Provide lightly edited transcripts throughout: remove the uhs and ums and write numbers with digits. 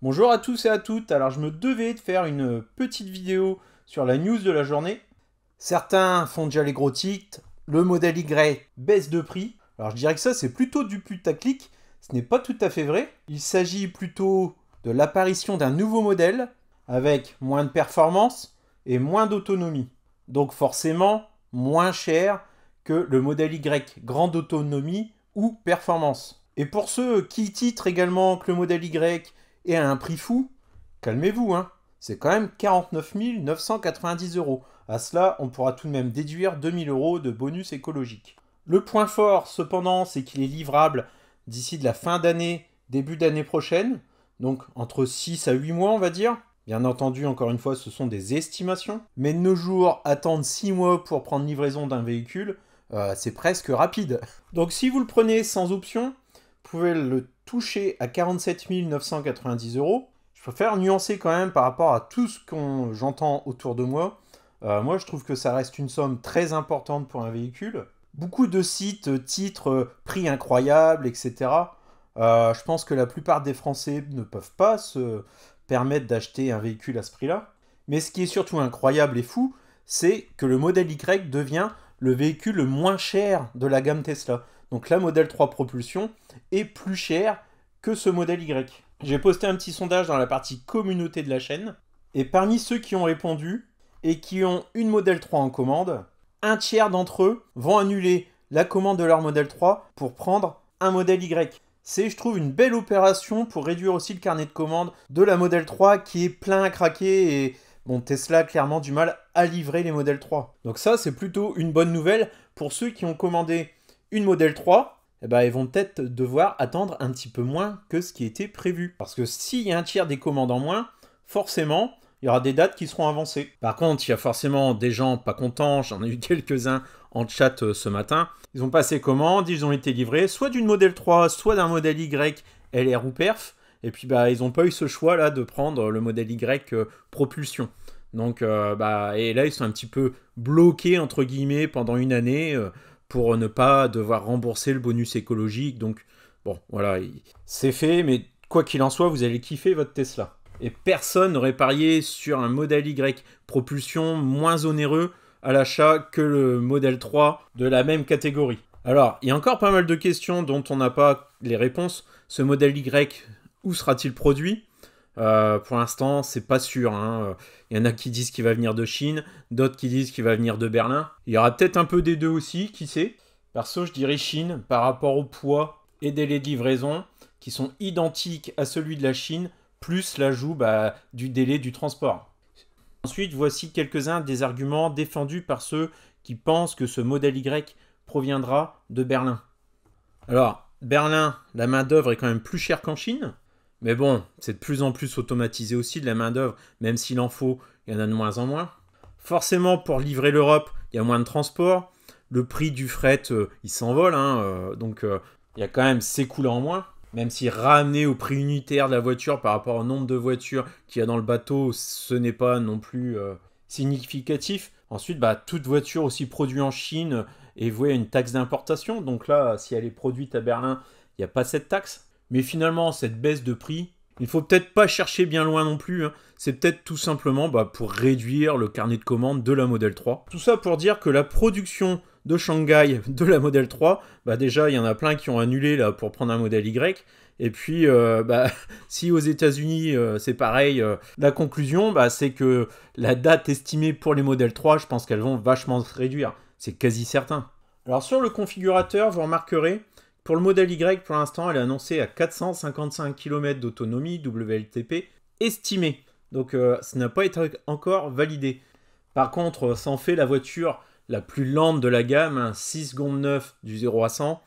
Bonjour à tous et à toutes, alors je me devais de faire une petite vidéo sur la news de la journée. Certains font déjà les gros titres, le modèle Y baisse de prix. Alors je dirais que ça c'est plutôt du putaclic, ce n'est pas tout à fait vrai. Il s'agit plutôt de l'apparition d'un nouveau modèle avec moins de performance et moins d'autonomie. Donc forcément moins cher que le modèle Y grande autonomie ou performance. Et pour ceux qui titrent également que le modèle Y et à un prix fou, calmez-vous, hein. C'est quand même 49 990 euros. À cela, on pourra tout de même déduire 2000 euros de bonus écologique. Le point fort, cependant, c'est qu'il est livrable d'ici de la fin d'année, début d'année prochaine. Donc entre 6 à 8 mois, on va dire. Bien entendu, encore une fois, ce sont des estimations. Mais de nos jours, attendre 6 mois pour prendre livraison d'un véhicule, c'est presque rapide. Donc si vous le prenez sans option, vous pouvez le toucher à 47 990 euros. Je préfère nuancer quand même par rapport à tout ce que j'entends autour de moi. Moi, je trouve que ça reste une somme très importante pour un véhicule. Beaucoup de sites titrent prix incroyable, etc. Je pense que la plupart des Français ne peuvent pas se permettre d'acheter un véhicule à ce prix-là. Mais ce qui est surtout incroyable et fou, c'est que le modèle Y devient le véhicule le moins cher de la gamme Tesla. Donc la modèle 3 Propulsion est plus cher que ce modèle Y. J'ai posté un petit sondage dans la partie communauté de la chaîne. Et parmi ceux qui ont répondu et qui ont une modèle 3 en commande, un tiers d'entre eux vont annuler la commande de leur modèle 3 pour prendre un modèle Y. C'est, je trouve, une belle opération pour réduire aussi le carnet de commande de la modèle 3 qui est plein à craquer et bon, Tesla a clairement du mal à livrer les modèles 3. Donc ça, c'est plutôt une bonne nouvelle pour ceux qui ont commandé une modèle 3. Eh ben, ils vont peut-être devoir attendre un petit peu moins que ce qui était prévu. Parce que s'il y a un tiers des commandes en moins, forcément, il y aura des dates qui seront avancées. Par contre, il y a forcément des gens pas contents, j'en ai eu quelques-uns en chat ce matin. Ils ont passé commande, ils ont été livrés, soit d'une modèle 3, soit d'un modèle Y, LR ou Perf. Et puis, bah, ils n'ont pas eu ce choix-là de prendre le modèle Y propulsion. Donc, et là, ils sont un petit peu bloqués, entre guillemets, pendant une année pour ne pas devoir rembourser le bonus écologique. Donc, bon, voilà, c'est fait, mais quoi qu'il en soit, vous allez kiffer votre Tesla. Et personne n'aurait parié sur un modèle Y propulsion moins onéreux à l'achat que le modèle 3 de la même catégorie. Alors, il y a encore pas mal de questions dont on n'a pas les réponses. Ce modèle Y, où sera-t-il produit ? Pour l'instant, c'est pas sûr. Hein. Il y en a qui disent qu'il va venir de Chine, d'autres qui disent qu'il va venir de Berlin. Il y aura peut-être un peu des deux aussi, qui sait. Perso, je dirais Chine, par rapport au poids et délai de livraison, qui sont identiques à celui de la Chine, plus l'ajout du délai du transport. Ensuite, voici quelques-uns des arguments défendus par ceux qui pensent que ce modèle Y proviendra de Berlin. Alors, Berlin, la main-d'œuvre est quand même plus chère qu'en Chine. Mais bon, c'est de plus en plus automatisé aussi de la main-d'œuvre, même s'il en faut, il y en a de moins en moins. Forcément, pour livrer l'Europe, il y a moins de transport. Le prix du fret, il s'envole, donc il y a quand même ces coûts-là en moins. Même si ramené au prix unitaire de la voiture par rapport au nombre de voitures qu'il y a dans le bateau, ce n'est pas non plus significatif. Ensuite, toute voiture aussi produite en Chine est vouée à une taxe d'importation. Donc là, si elle est produite à Berlin, il n'y a pas cette taxe. Mais finalement, cette baisse de prix, il ne faut peut-être pas chercher bien loin non plus. Hein. C'est peut-être tout simplement pour réduire le carnet de commandes de la Model 3. Tout ça pour dire que la production de Shanghai de la Model 3, déjà, il y en a plein qui ont annulé là, pour prendre un modèle Y. Et puis, si aux États-Unis c'est pareil, la conclusion, c'est que la date estimée pour les modèles 3, je pense qu'elles vont vachement se réduire. C'est quasi certain. Alors, sur le configurateur, vous remarquerez, pour le modèle Y, pour l'instant, elle est annoncée à 455 km d'autonomie WLTP estimée. Donc, ça n'a pas été encore validé. Par contre, ça en fait la voiture la plus lente de la gamme, 6 secondes 9 du 0 à 100.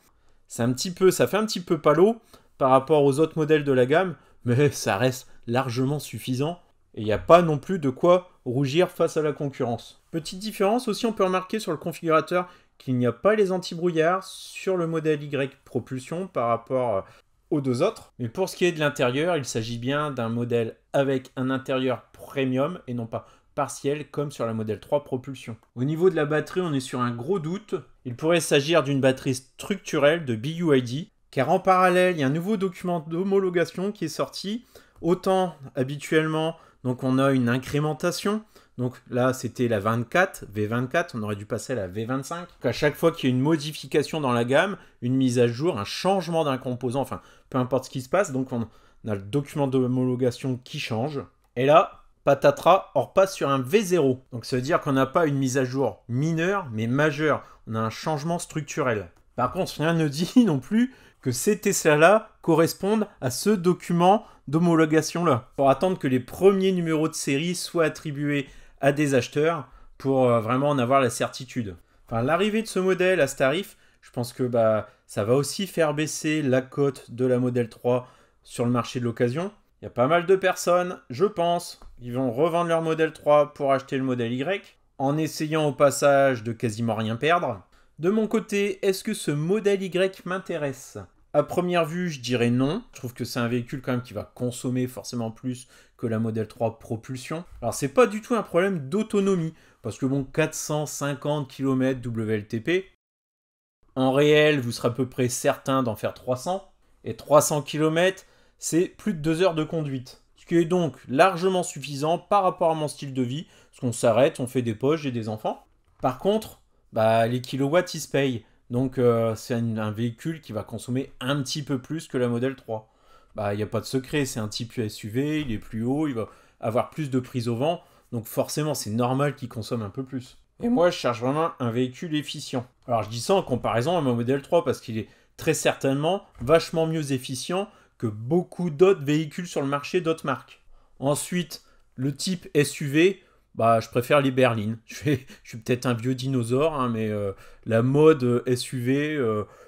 Ça fait un petit peu palo par rapport aux autres modèles de la gamme, mais ça reste largement suffisant. Et il n'y a pas non plus de quoi rougir face à la concurrence. Petite différence aussi, on peut remarquer sur le configurateur qu'il n'y a pas les anti-brouillards sur le modèle Y propulsion par rapport aux deux autres. Mais pour ce qui est de l'intérieur, il s'agit bien d'un modèle avec un intérieur premium et non pas partiel comme sur la modèle 3 propulsion. Au niveau de la batterie, on est sur un gros doute. Il pourrait s'agir d'une batterie structurelle de BYD, car en parallèle, il y a un nouveau document d'homologation qui est sorti Autant habituellement, donc on a une incrémentation. Donc là, c'était la 24, V24, on aurait dû passer à la V25. Donc à chaque fois qu'il y a une modification dans la gamme, une mise à jour, un changement d'un composant, enfin, peu importe ce qui se passe, donc on a le document d'homologation qui change. Et là, patatras, on repasse sur un V0. Donc ça veut dire qu'on n'a pas une mise à jour mineure, mais majeure. On a un changement structurel. Par contre, rien ne dit non plus que ces Tesla-là correspondent à ce document d'homologation-là. Pour attendre que les premiers numéros de série soient attribués à des acheteurs pour vraiment en avoir la certitude. Enfin, l'arrivée de ce modèle à ce tarif, je pense que ça va aussi faire baisser la cote de la Model 3 sur le marché de l'occasion. Il y a pas mal de personnes, je pense, qui vont revendre leur Model 3 pour acheter le Model Y, en essayant au passage de quasiment rien perdre. De mon côté, est-ce que ce Model Y m'intéresse ? À première vue, je dirais non. Je trouve que c'est un véhicule quand même qui va consommer forcément plus que la Model 3 propulsion. Alors c'est pas du tout un problème d'autonomie, parce que bon, 450 km WLTP, en réel, vous serez à peu près certain d'en faire 300, et 300 km, c'est plus de 2 heures de conduite. Ce qui est donc largement suffisant par rapport à mon style de vie, parce qu'on s'arrête, on fait des poches, j'ai des enfants. Par contre, les kilowatts, ils se payent. Donc c'est un véhicule qui va consommer un petit peu plus que la Model 3. Il n'y a pas de secret, c'est un type SUV, il est plus haut, il va avoir plus de prise au vent, donc forcément c'est normal qu'il consomme un peu plus. Et moi je cherche vraiment un véhicule efficient. Alors je dis ça en comparaison à ma Model 3 parce qu'il est très certainement vachement mieux efficient que beaucoup d'autres véhicules sur le marché d'autres marques. Ensuite, le type SUV, je préfère les berlines. Je suis peut-être un vieux dinosaure, hein, mais la mode SUV,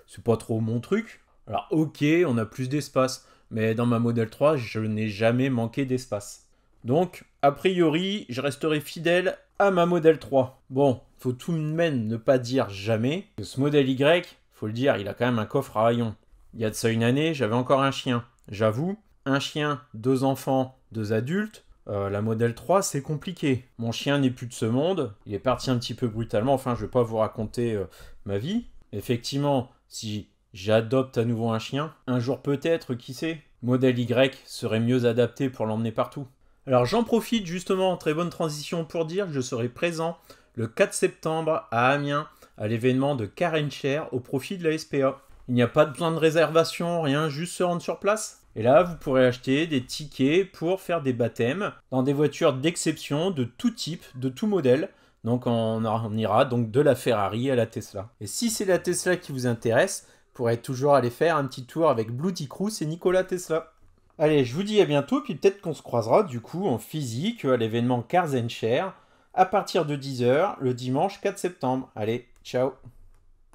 c'est pas trop mon truc. Alors ok, on a plus d'espace, mais dans ma Model 3, je n'ai jamais manqué d'espace. Donc, a priori, je resterai fidèle à ma Model 3. Bon, faut tout de même ne pas dire jamais. Que ce Model Y, faut le dire, il a quand même un coffre à rayons. Il y a de ça une année, j'avais encore un chien. J'avoue, un chien, 2 enfants, 2 adultes, la Model 3, c'est compliqué. Mon chien n'est plus de ce monde, il est parti un petit peu brutalement, enfin je ne vais pas vous raconter ma vie. Effectivement, si j'adopte à nouveau un chien, un jour peut-être, qui sait, Model Y serait mieux adapté pour l'emmener partout. Alors j'en profite justement, très bonne transition, pour dire que je serai présent le 4 septembre à Amiens, à l'événement de Car & Share au profit de la SPA. Il n'y a pas besoin de réservation, rien, juste se rendre sur place. Et là, vous pourrez acheter des tickets pour faire des baptêmes dans des voitures d'exception de tout type, de tout modèle. Donc on ira donc de la Ferrari à la Tesla. Et si c'est la Tesla qui vous intéresse, vous pourrez toujours aller faire un petit tour avec Bloody Cruz et Nikola Tesla. Allez, je vous dis à bientôt, puis peut-être qu'on se croisera du coup en physique à l'événement Cars & Share à partir de 10 h le dimanche 4 septembre. Allez, ciao!